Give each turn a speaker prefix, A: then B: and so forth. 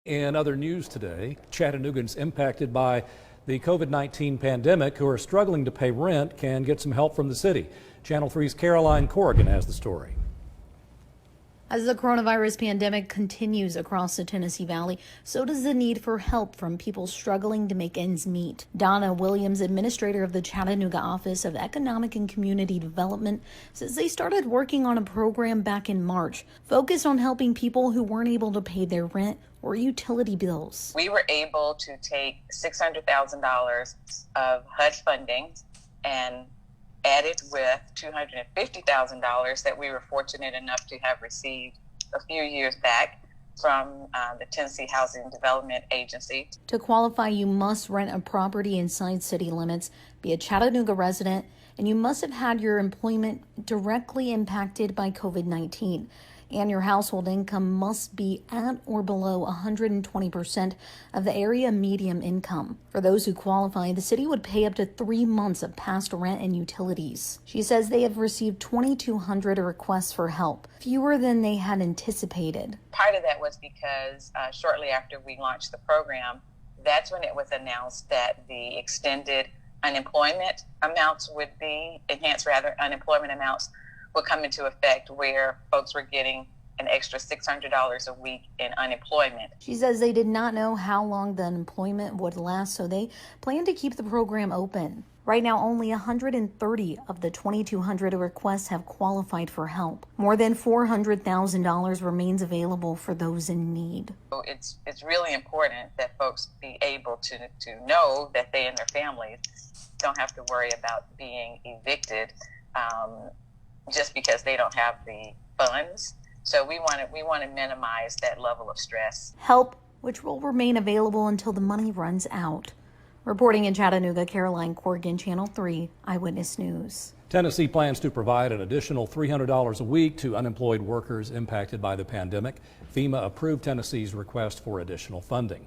A: In other news today, Chattanooga's impacted by the COVID-19 pandemic who are struggling to pay rent can get some help from the city. Channel 3's Caroline Corrigan has the story.
B: As the coronavirus pandemic continues across the Tennessee Valley, so does the need for help from people struggling to make ends meet. Donna Williams, administrator of the Chattanooga Office of Economic and Community Development, says they started working on a program back in March, focused on helping people who weren't able to pay their rent or utility bills.
C: We were able to take $600,000 of HUD funding and added with $250,000 that we were fortunate enough to have received a few years back from the Tennessee Housing Development Agency.
B: To qualify, you must rent a property inside city limits, be a Chattanooga resident, and you must have had your employment directly impacted by COVID-19. And your household income must be at or below 120% of the area median income. For those who qualify, the city would pay up to 3 months of past rent and utilities. She says they have received 2,200 requests for help, fewer than they had anticipated.
C: Part of that was because shortly after we launched the program, that's when it was announced that the extended unemployment amounts would be enhanced, unemployment amounts will come into effect, where folks were getting an extra $600 a week in unemployment.
B: She says they did not know how long the unemployment would last, so they plan to keep the program open. Right now, only 130 of the 2,200 requests have qualified for help. More than $400,000 remains available for those in need.
C: So it's really important that folks be able to know that they and their families don't have to worry about being evicted just because they don't have the funds. So we want to minimize that level of stress.
B: Help, which will remain available until the money runs out. Reporting in Chattanooga, Caroline Corrigan, Channel 3 Eyewitness News.
A: Tennessee plans to provide an additional $300 a week to unemployed workers impacted by the pandemic. FEMA approved Tennessee's request for additional funding.